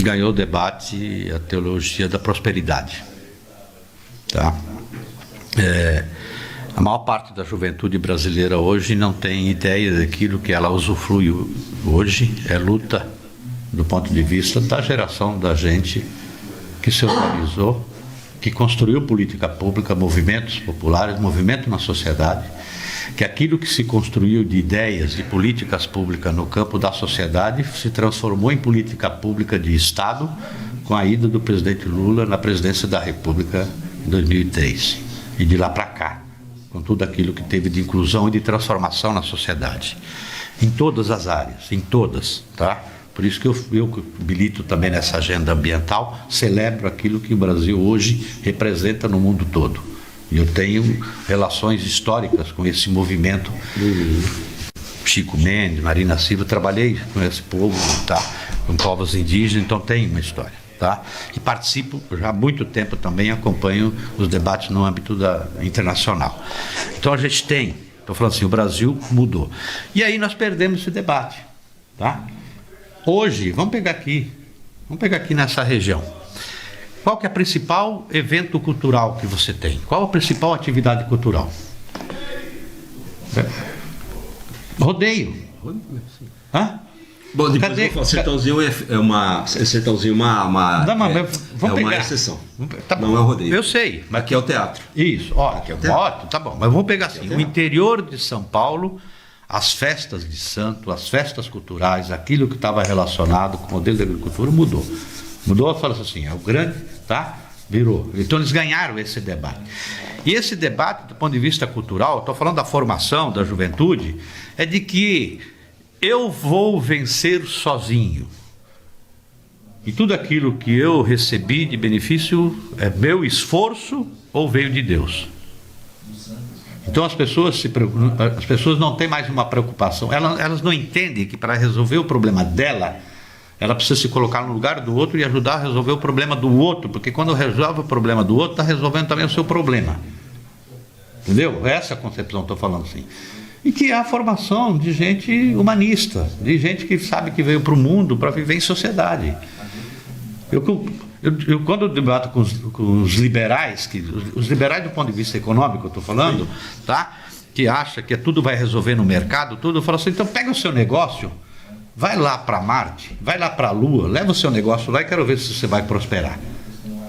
ganhou o debate a teologia da prosperidade. Tá? A maior parte da juventude brasileira hoje não tem ideia daquilo que ela usufrui hoje, é luta do ponto de vista da geração da gente que se organizou, que construiu política pública, movimentos populares, movimento na sociedade, que aquilo que se construiu de ideias, de políticas públicas no campo da sociedade se transformou em política pública de Estado com a ida do presidente Lula na presidência da República em 2003 e de lá para cá, com tudo aquilo que teve de inclusão e de transformação na sociedade, em todas as áreas, em todas, tá? Por isso que eu milito também nessa agenda ambiental, celebro aquilo que o Brasil hoje representa no mundo todo. E eu tenho relações históricas com esse movimento. Chico Mendes, Marina Silva, trabalhei com esse povo, tá? Com povos indígenas, então tem uma história. Tá? E participo já há muito tempo também, acompanho os debates no âmbito internacional. Então a gente tem, estou falando assim, o Brasil mudou. E aí nós perdemos esse debate. Tá? Hoje, vamos pegar aqui nessa região. Qual que é o principal evento cultural que você tem? Qual a principal atividade cultural? Rodeio. Hã? Bom, depois sertãozinho é uma exceção. Tá bom. Não é o rodeio. Eu sei. Mas aqui é o teatro. Isso, ótimo, tá bom. Mas vamos pegar assim, o interior de São Paulo, as festas de santo, as festas culturais, aquilo que estava relacionado com o modelo de agricultura mudou. Mudou, fala assim, é o grande, tá? Virou. Então eles ganharam esse debate. E esse debate, do ponto de vista cultural, estou falando da formação da juventude, é de que eu vou vencer sozinho. E tudo aquilo que eu recebi de benefício é meu esforço ou veio de Deus. Então as pessoas não têm mais uma preocupação. Elas não entendem que para resolver o problema dela, ela precisa se colocar no lugar do outro e ajudar a resolver o problema do outro, porque quando resolve o problema do outro, está resolvendo também o seu problema. Entendeu? Essa é a concepção que estou falando assim. E que é a formação de gente humanista, de gente que sabe que veio para o mundo para viver em sociedade. Eu quando eu debato com os liberais, os liberais do ponto de vista econômico, eu estou falando, tá? Que acha que tudo vai resolver no mercado, tudo, eu falo assim, então pega o seu negócio, vai lá para Marte, vai lá para a Lua, leva o seu negócio lá e quero ver se você vai prosperar.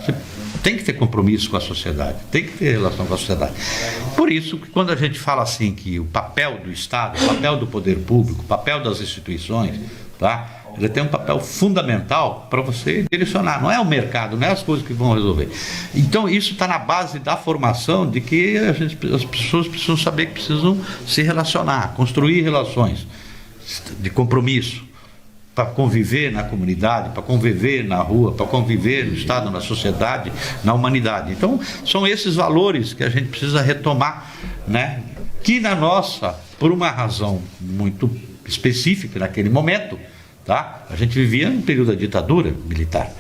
Você tem que ter compromisso com a sociedade, tem que ter relação com a sociedade. Por isso que quando a gente fala assim que o papel do Estado, o papel do poder público, o papel das instituições, tá? Ele tem um papel fundamental para você direcionar, não é o mercado, não é as coisas que vão resolver. Então isso está na base da formação de que as pessoas precisam saber que precisam se relacionar, construir relações de compromisso, para conviver na comunidade, para conviver na rua, para conviver no Estado, na sociedade, na humanidade. Então, são esses valores que a gente precisa retomar, né? Que na nossa, por uma razão muito específica naquele momento, tá? A gente vivia no período da ditadura militar,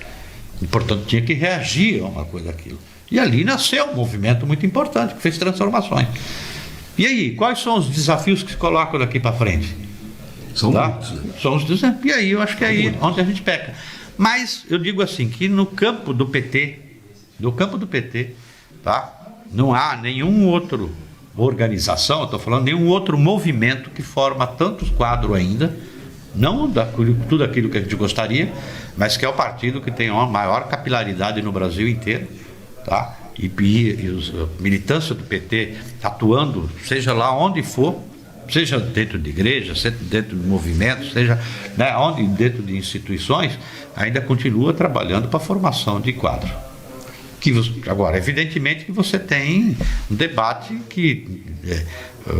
e, portanto, tinha que reagir a uma coisa daquilo. E ali nasceu um movimento muito importante, que fez transformações. E aí, quais são os desafios que se colocam daqui para frente? São tá? muitos, né? São os desafios. E aí eu acho que é aí onde a gente peca. Mas eu digo assim, que no campo do PT, tá? Não há nenhum outro organização, eu estou falando, nenhum outro movimento que forma tantos quadros ainda, não tudo aquilo que a gente gostaria, mas que é o partido que tem a maior capilaridade no Brasil inteiro, tá? E a militância do PT atuando, seja lá onde for, seja dentro de igreja, seja dentro de movimentos, seja, né, onde dentro de instituições, ainda continua trabalhando para a formação de quadro. Agora, evidentemente que você tem um debate que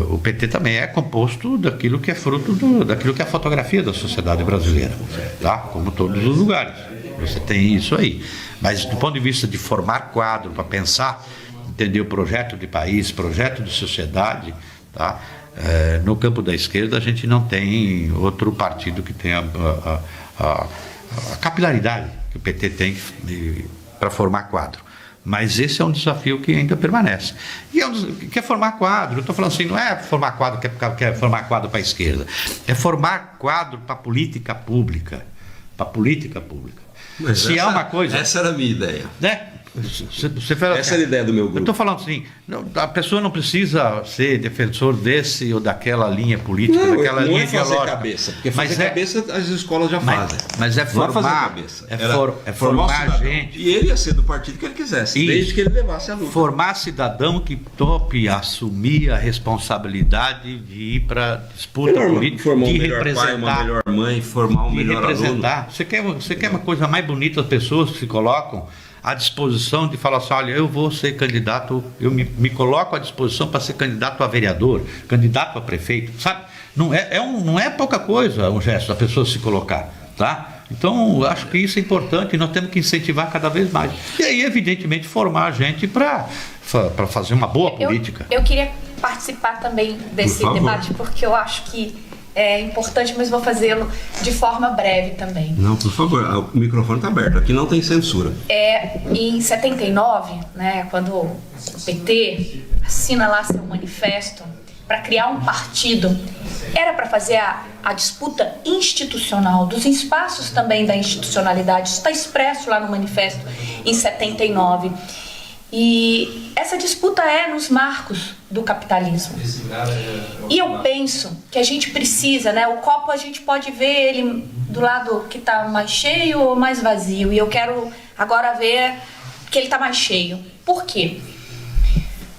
o PT também é composto daquilo que é fruto daquilo que é a fotografia da sociedade brasileira, tá? Como todos os lugares, você tem isso aí. Mas do ponto de vista de formar quadro, para pensar, entender o projeto de país, projeto de sociedade, tá? No campo da esquerda a gente não tem outro partido que tenha a capilaridade que o PT tem para formar quadro. Mas esse é um desafio que ainda permanece. E quer formar quadro, eu estou falando assim, não é formar quadro que é formar quadro para a esquerda, é formar quadro para a política pública, para a política pública. Mas se há uma coisa... Essa era a minha ideia. Né? Você fala, Essa era a ideia do meu grupo. Eu estou falando assim, a pessoa não precisa ser defensor desse ou daquela linha política, daquela linha fazer ideológica. cabeça, porque fazer cabeça as escolas já fazem. Mas é não formar, fazer cabeça. é formar gente. E ele ia ser do partido que ele quisesse, desde que ele levasse a luta. Formar cidadão que tope assumir a responsabilidade de ir para disputa política, formar de um melhor representar, pai, uma melhor mãe, formar um melhor representar. aluno. Você quer uma coisa mais bonita, as pessoas que se colocam à disposição de falar assim, olha, eu vou ser candidato, eu me coloco à disposição para ser candidato a vereador, candidato a prefeito, sabe? Não é pouca coisa um gesto da pessoa se colocar, tá? Então, eu acho que isso é importante e nós temos que incentivar cada vez mais. E aí, evidentemente, formar a gente para fazer uma boa política. Eu queria participar também desse debate, porque eu acho que é importante, mas vou fazê-lo de forma breve também. Não, por favor, o microfone está aberto, aqui não tem censura. Em 79, né, quando o PT assina lá seu manifesto para criar um partido, era para fazer a disputa institucional, dos espaços também da institucionalidade. Isso está expresso lá no manifesto em 79. E essa disputa é nos marcos do capitalismo. E eu penso que a gente precisa, né? O copo a gente pode ver ele do lado que está mais cheio ou mais vazio. E eu quero agora ver que ele está mais cheio. Por quê?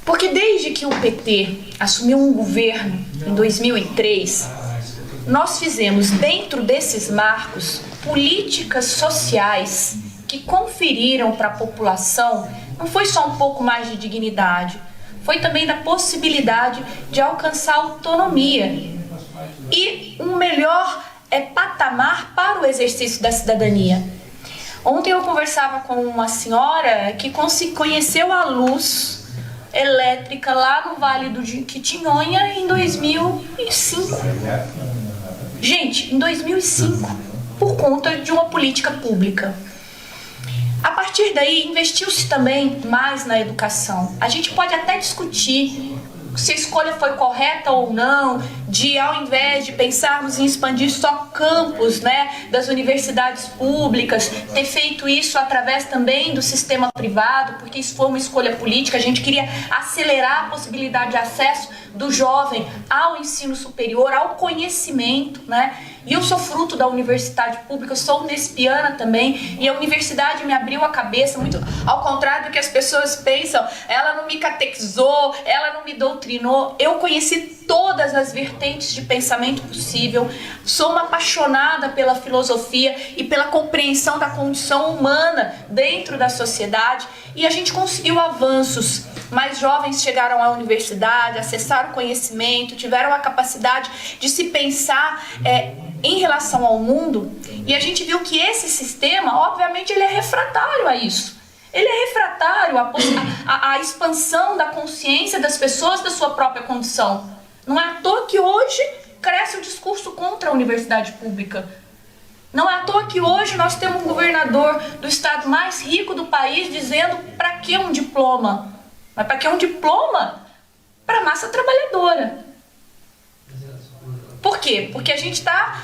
Porque desde que o PT assumiu um governo em 2003, nós fizemos dentro desses marcos políticas sociais que conferiram para a população, não foi só um pouco mais de dignidade, foi também da possibilidade de alcançar autonomia e um melhor patamar para o exercício da cidadania. Ontem eu conversava com uma senhora que conheceu a luz elétrica lá no Vale do Jequitinhonha em 2005. Gente, em 2005, por conta de uma política pública. A partir daí, investiu-se também mais na educação. A gente pode até discutir se a escolha foi correta ou não, de ao invés de pensarmos em expandir só campus, né, das universidades públicas, ter feito isso através também do sistema privado, porque isso foi uma escolha política. A gente queria acelerar a possibilidade de acesso do jovem ao ensino superior, ao conhecimento, né? E eu sou fruto da universidade pública, eu sou unespiana também, e a universidade me abriu a cabeça, muito ao contrário do que as pessoas pensam. Ela não me catequizou, ela não me doutrinou. Eu conheci todas as vertentes de pensamento possível, sou uma apaixonada pela filosofia e pela compreensão da condição humana dentro da sociedade, e a gente conseguiu avanços. Mais jovens chegaram à universidade, acessaram o conhecimento, tiveram a capacidade de se pensar em relação ao mundo, e a gente viu que esse sistema, obviamente, ele é refratário a isso. Ele é refratário à expansão da consciência das pessoas da sua própria condição. Não é à toa que hoje cresce o discurso contra a universidade pública. Não é à toa que hoje nós temos um governador do estado mais rico do país dizendo para que um diploma? Mas para que um diploma? Para a massa trabalhadora. Por quê? Porque a gente está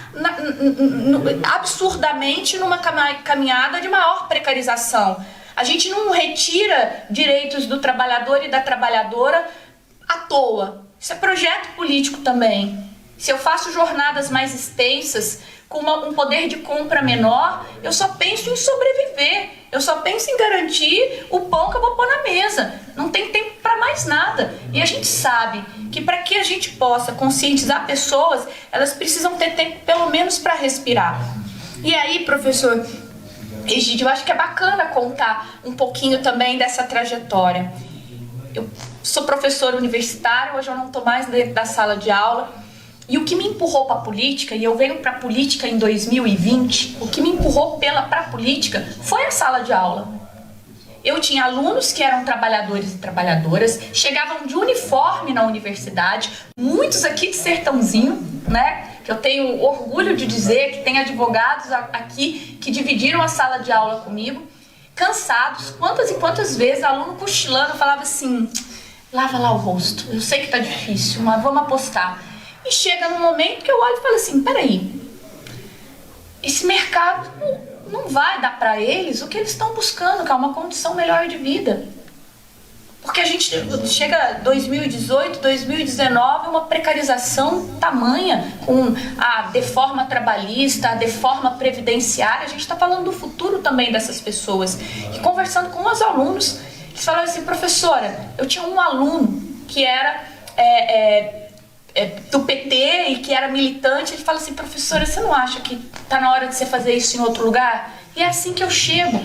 absurdamente numa caminhada de maior precarização. A gente não retira direitos do trabalhador e da trabalhadora à toa. Isso é projeto político também. Se eu faço jornadas mais extensas, com um poder de compra menor, eu só penso em sobreviver. Eu só penso em garantir o pão que eu vou pôr na mesa. Não tem tempo para mais nada. E a gente sabe que para que a gente possa conscientizar pessoas, elas precisam ter tempo pelo menos para respirar. E aí, professor Egídio, eu acho que é bacana contar um pouquinho também dessa trajetória. Eu sou professora universitária, hoje eu não estou mais dentro da sala de aula. E o que me empurrou para a política, e eu venho para a política em 2020, o que me empurrou para a política foi a sala de aula. Eu tinha alunos que eram trabalhadores e trabalhadoras, chegavam de uniforme na universidade, muitos aqui de Sertãozinho, né? Que eu tenho orgulho de dizer que tem advogados aqui que dividiram a sala de aula comigo, cansados. Quantas e quantas vezes aluno cochilando falava assim, lava lá o rosto, eu sei que tá difícil, mas vamos apostar. E chega num momento que eu olho e falo assim, peraí, esse mercado não vai dar para eles o que eles estão buscando, que é uma condição melhor de vida. Porque a gente chega 2018, 2019, uma precarização tamanha, com a deforma trabalhista, a deforma previdenciária. A gente está falando do futuro também dessas pessoas. E conversando com os alunos, eles falaram assim: professora, eu tinha um aluno que era do PT e que era militante. Ele fala assim: professora, você não acha que está na hora de você fazer isso em outro lugar? E é assim que eu chego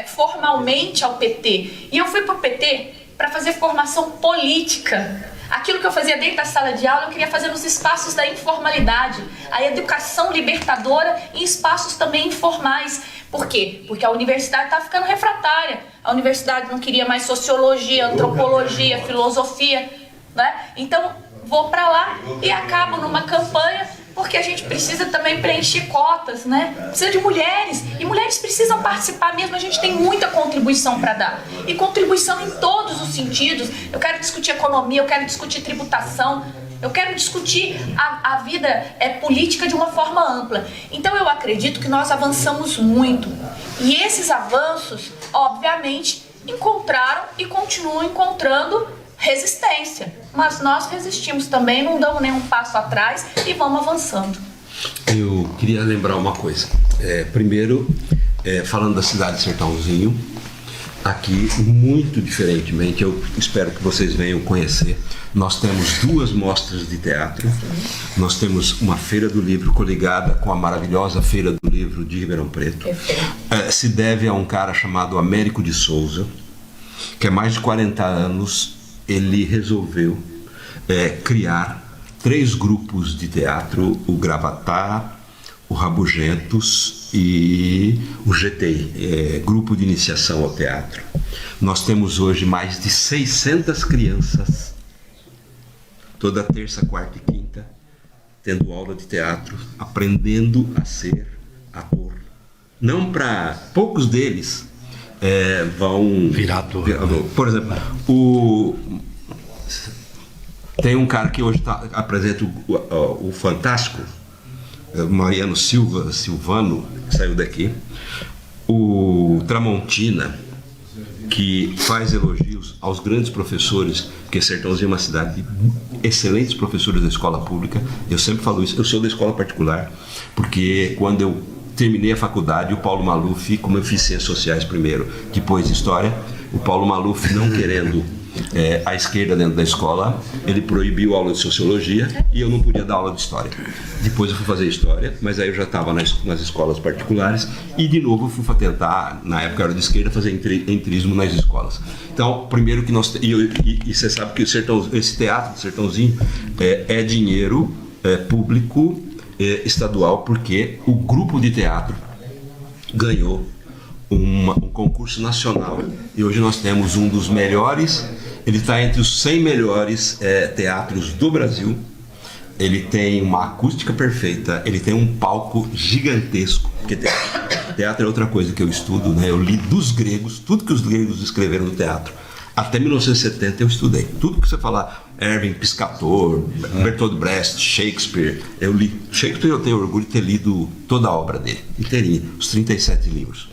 formalmente ao PT. E eu fui para o PT para fazer formação política. Aquilo que eu fazia dentro da sala de aula, eu queria fazer nos espaços da informalidade. A educação libertadora em espaços também informais. Por quê? Porque a universidade estava ficando refratária. A universidade não queria mais sociologia, antropologia, filosofia, né? Então, vou para lá e acabo numa campanha, porque a gente precisa também preencher cotas, né? Precisa de mulheres, e mulheres precisam participar mesmo. A gente tem muita contribuição para dar, e contribuição em todos os sentidos. Eu quero discutir economia, eu quero discutir tributação, eu quero discutir a vida política de uma forma ampla. Então eu acredito que nós avançamos muito, e esses avanços, obviamente, encontraram e continuam encontrando resistência, mas nós resistimos também, não damos nenhum passo atrás e vamos avançando. Eu queria lembrar uma coisa. Primeiro, falando da cidade de Sertãozinho, aqui, muito diferentemente, eu espero que vocês venham conhecer, nós temos 2 mostras de teatro. Sim. Nós temos uma feira do livro coligada com a maravilhosa feira do livro de Ribeirão Preto. Se deve a um cara chamado Américo de Souza, que há mais de 40 anos ele resolveu criar 3 grupos de teatro: o Gravatá, o Rabugentos e o GTI, Grupo de Iniciação ao Teatro. Nós temos hoje mais de 600 crianças, toda terça, quarta e quinta, tendo aula de teatro, aprendendo a ser ator. Não para poucos deles vão virar ator. Por exemplo, tem um cara que hoje apresenta o Fantástico, Mariano Silvano, que saiu daqui, o Tramontina, que faz elogios aos grandes professores, porque Sertãozinho é uma cidade de excelentes professores da escola pública. Eu sempre falo isso, eu sou da escola particular, porque quando eu terminei a faculdade, o Paulo Maluf, como eu fiz Ciências Sociais primeiro, depois História, o Paulo Maluf, não querendo a esquerda dentro da escola, ele proibiu a aula de Sociologia e eu não podia dar aula de História. Depois eu fui fazer História, mas aí eu já estava nas escolas particulares e de novo eu fui tentar, na época era de esquerda, fazer entrismo nas escolas. Então, primeiro que nós... E você sabe que esse teatro do Sertãozinho é dinheiro público estadual, porque o grupo de teatro ganhou um concurso nacional e hoje nós temos um dos melhores, ele está entre os 100 melhores teatros do Brasil. Ele tem uma acústica perfeita, ele tem um palco gigantesco, porque teatro é outra coisa que eu estudo, né? Eu li dos gregos, tudo que os gregos escreveram no teatro. Até 1970 eu estudei. Tudo que você falar, Erwin Piscator, Bertolt Brecht, Shakespeare, eu li. Shakespeare eu tenho orgulho de ter lido toda a obra dele, inteirinha, os 37 livros.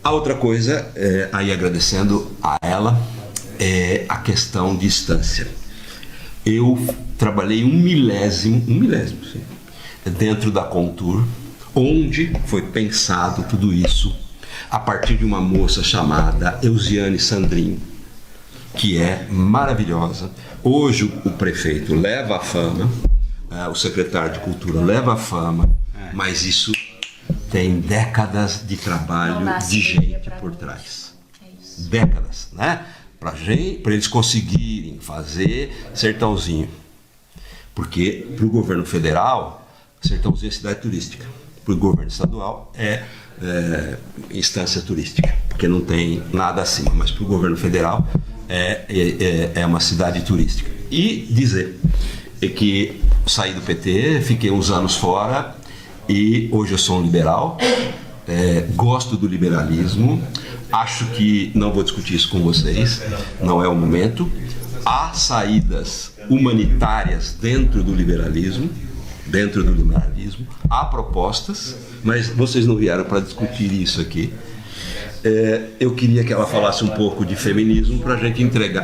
A outra coisa, aí agradecendo a ela, é a questão de distância. Eu trabalhei um milésimo, sim, dentro da Contur, onde foi pensado tudo isso a partir de uma moça chamada Eusiane Sandrin, que é maravilhosa. Hoje o prefeito leva a fama, o secretário de Cultura leva a fama, mas isso tem décadas de trabalho de gente por trás. Décadas, né? Para eles conseguirem fazer Sertãozinho. Porque para o governo federal, Sertãozinho é cidade turística. Para o governo estadual é instância turística, porque não tem nada acima. Mas para o governo federal é uma cidade turística. E dizer que saí do PT, fiquei uns anos fora e hoje eu sou um liberal, gosto do liberalismo, acho que, não vou discutir isso com vocês, não é o momento. Há saídas humanitárias dentro do liberalismo, dentro do liberalismo. Há propostas, mas vocês não vieram para discutir isso aqui. Eu queria que ela falasse um pouco de feminismo para a gente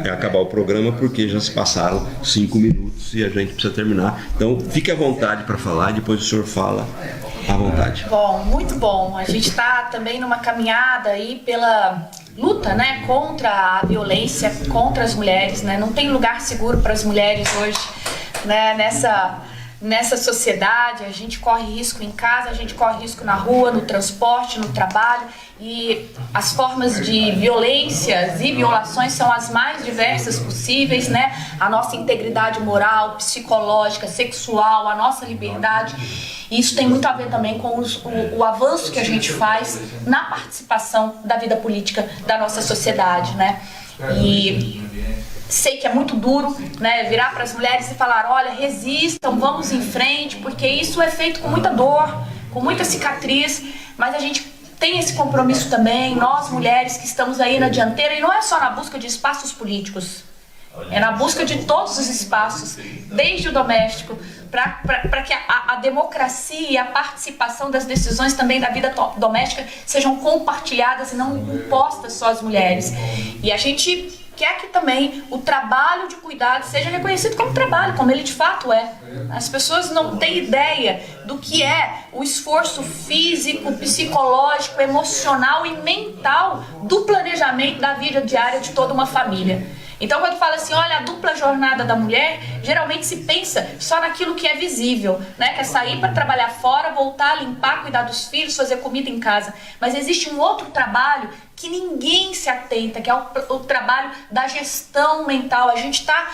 acabar o programa, porque já se passaram 5 minutos e a gente precisa terminar. Então, fique à vontade para falar e depois o senhor fala à vontade. Bom, muito bom. A gente está também numa caminhada aí pela luta, né, contra a violência contra as mulheres, né? Não tem lugar seguro para as mulheres hoje, né, nessa sociedade. A gente corre risco em casa, a gente corre risco na rua, no transporte, no trabalho, e as formas de violências e violações são as mais diversas possíveis, né? A nossa integridade moral, psicológica, sexual, a nossa liberdade. E isso tem muito a ver também com o avanço que a gente faz na participação da vida política da nossa sociedade, né? E sei que é muito duro, né, virar para as mulheres e falar, olha, resistam, vamos em frente, porque isso é feito com muita dor, com muita cicatriz, mas a gente tem esse compromisso também, nós mulheres que estamos aí na dianteira, e não é só na busca de espaços políticos, é na busca de todos os espaços, desde o doméstico, para que a democracia e a participação das decisões também da vida doméstica sejam compartilhadas e não impostas só às mulheres. E a gente quer que também o trabalho de cuidado seja reconhecido como trabalho, como ele de fato é. As pessoas não têm ideia do que é o esforço físico, psicológico, emocional e mental do planejamento da vida diária de toda uma família. Então, quando fala assim, olha, a dupla jornada da mulher, geralmente se pensa só naquilo que é visível, né? Que é sair para trabalhar fora, voltar, limpar, cuidar dos filhos, fazer comida em casa. Mas existe um outro trabalho que ninguém se atenta, que é o trabalho da gestão mental. A gente está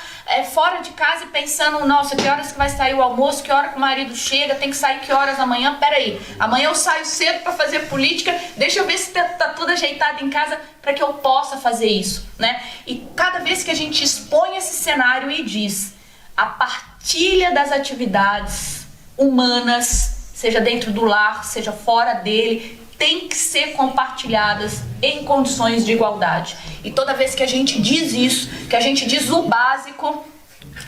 fora de casa e pensando, nossa, que horas que vai sair o almoço, que hora que o marido chega, tem que sair que horas amanhã, peraí, amanhã eu saio cedo para fazer política, deixa eu ver se tá tudo ajeitado em casa para que eu possa fazer isso, né? E cada vez que a gente expõe esse cenário e diz, a partilha das atividades humanas, seja dentro do lar, seja fora dele, tem que ser compartilhadas em condições de igualdade. E toda vez que a gente diz isso, que a gente diz o básico,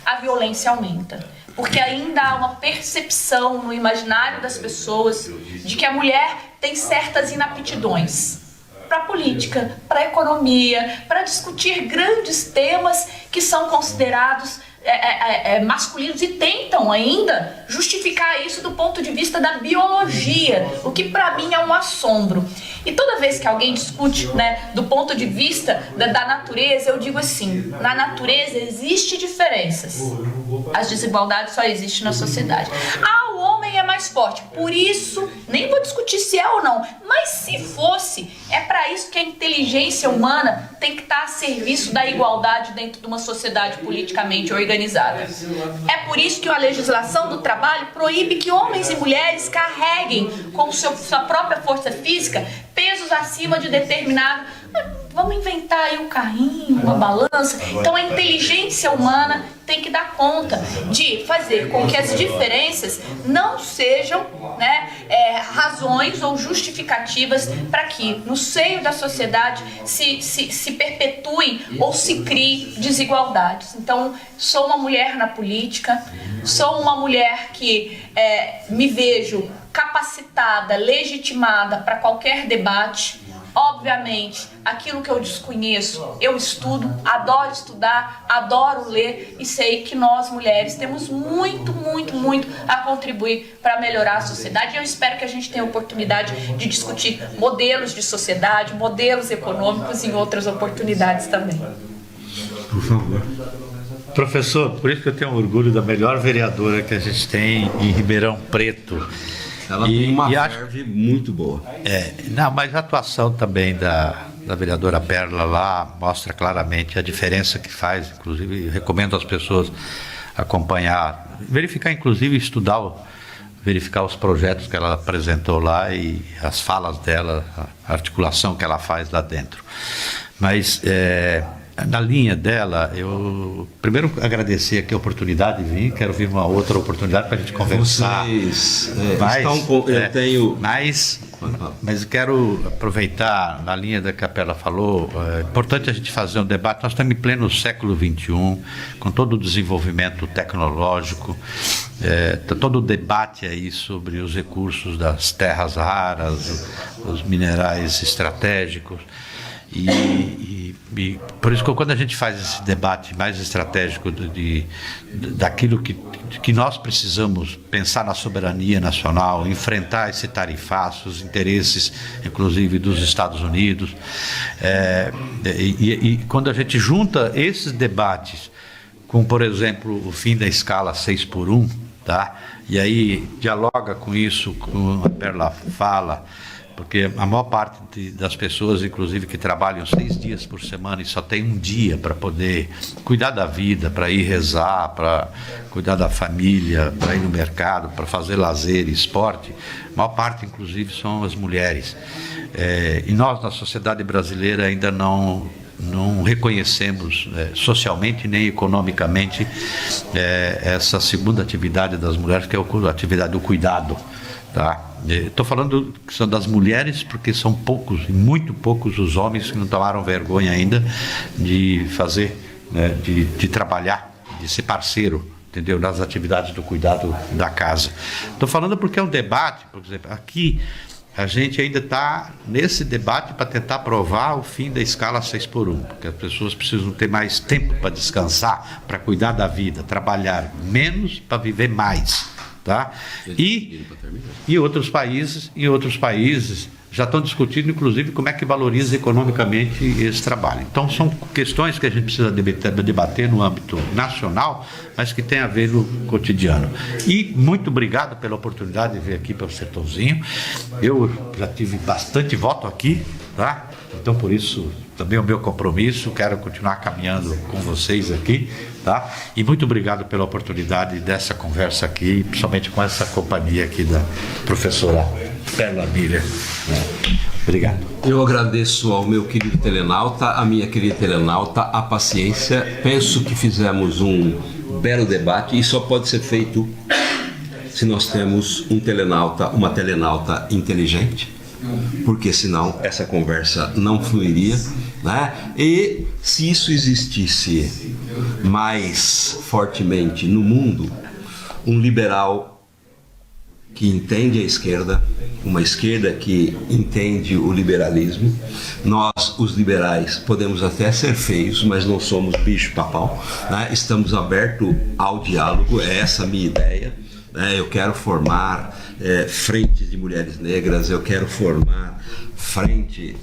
a violência aumenta. Porque ainda há uma percepção no imaginário das pessoas de que a mulher tem certas inaptidões para a política, para a economia, para discutir grandes temas que são considerados masculinos, e tentam ainda justificar isso do ponto de vista da biologia, o que para mim é um assombro. E toda vez que alguém discute, né, do ponto de vista da natureza, eu digo assim, na natureza existe diferenças, as desigualdades só existem na sociedade. O homem é mais forte, por isso, nem vou discutir se é ou não, mas se fosse, é para isso que a inteligência humana tem que estar a serviço da igualdade dentro de uma sociedade politicamente organizada. É por isso que a legislação do trabalho proíbe que homens e mulheres carreguem com sua própria força física pesos acima de determinado. Vamos inventar aí um carrinho, uma balança. Então a inteligência humana tem que dar conta de fazer com que as diferenças não sejam, né, razões ou justificativas para que no seio da sociedade se perpetuem ou se criem desigualdades. Então, sou uma mulher na política, sou uma mulher que me vejo capacitada, legitimada para qualquer debate. Obviamente, aquilo que eu desconheço, eu estudo, adoro estudar, adoro ler, e sei que nós, mulheres, temos muito, muito, muito a contribuir para melhorar a sociedade. E eu espero que a gente tenha a oportunidade de discutir modelos de sociedade, modelos econômicos em outras oportunidades também. Por favor. Professor, por isso que eu tenho orgulho da melhor vereadora que a gente tem em Ribeirão Preto. Ela tem uma verve muito boa. Não, mas a atuação também da vereadora Perla lá mostra claramente a diferença que faz. Inclusive, recomendo às pessoas acompanhar, verificar, inclusive, verificar os projetos que ela apresentou lá e as falas dela, a articulação que ela faz lá dentro. Mas na linha dela, eu primeiro agradecer aqui a oportunidade de vir, quero vir uma outra oportunidade para a gente conversar. Vocês estão com, eu tenho... Mas Mas quero aproveitar, na linha da que a Perla falou, é importante a gente fazer um debate. Nós estamos em pleno século XXI, com todo o desenvolvimento tecnológico, todo o debate aí sobre os recursos das terras raras, os minerais estratégicos. E por isso que quando a gente faz esse debate mais estratégico daquilo que nós precisamos pensar na soberania nacional, enfrentar esse tarifaço, os interesses, inclusive, dos Estados Unidos, e quando a gente junta esses debates com, por exemplo, o fim da escala 6x1, tá? E aí dialoga com isso, como a Perla fala, porque a maior parte das pessoas, inclusive, que trabalham 6 dias por semana e só tem um dia para poder cuidar da vida, para ir rezar, para cuidar da família, para ir no mercado, para fazer lazer e esporte, a maior parte, inclusive, são as mulheres. E nós, na sociedade brasileira, ainda não reconhecemos socialmente nem economicamente essa segunda atividade das mulheres, que é a atividade do cuidado, tá? Estou falando que são das mulheres, porque são poucos, muito poucos os homens que não tomaram vergonha ainda de fazer, né, de trabalhar, de ser parceiro, entendeu? Nas atividades do cuidado da casa. Estou falando porque é um debate, por exemplo, aqui a gente ainda está nesse debate para tentar aprovar o fim da escala 6x1, porque as pessoas precisam ter mais tempo para descansar, para cuidar da vida, trabalhar menos para viver mais. Tá? E outros países já estão discutindo, inclusive, como é que valoriza economicamente esse trabalho. Então, são questões que a gente precisa debater no âmbito nacional, mas que tem a ver no cotidiano. E muito obrigado pela oportunidade de vir aqui para o Sertãozinho. Eu já tive bastante voto aqui, tá? Então, por isso, também é o meu compromisso, quero continuar caminhando com vocês aqui, tá? E muito obrigado pela oportunidade dessa conversa aqui, principalmente com essa companhia aqui da professora Perla Miller. Obrigado. Eu agradeço ao meu querido telenauta, à minha querida telenauta, a paciência. Penso que fizemos um belo debate e só pode ser feito se nós temos um telenauta, uma telenauta inteligente, porque senão essa conversa não fluiria, né? E se isso existisse mais fortemente no mundo, um liberal que entende a esquerda, uma esquerda que entende o liberalismo, nós, os liberais, podemos até ser feios, mas não somos bicho-papau, né? Estamos abertos ao diálogo, é essa a minha ideia. Eu quero formar frentes de mulheres negras, eu quero formar frente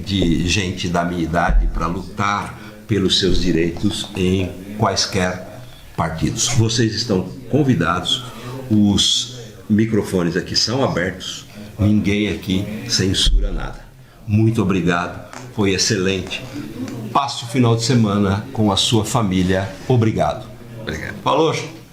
de gente da minha idade para lutar pelos seus direitos em quaisquer partidos. Vocês estão convidados, os microfones aqui são abertos, ninguém aqui censura nada. Muito obrigado, foi excelente. Passe o final de semana com a sua família. Obrigado. Obrigado. Falou.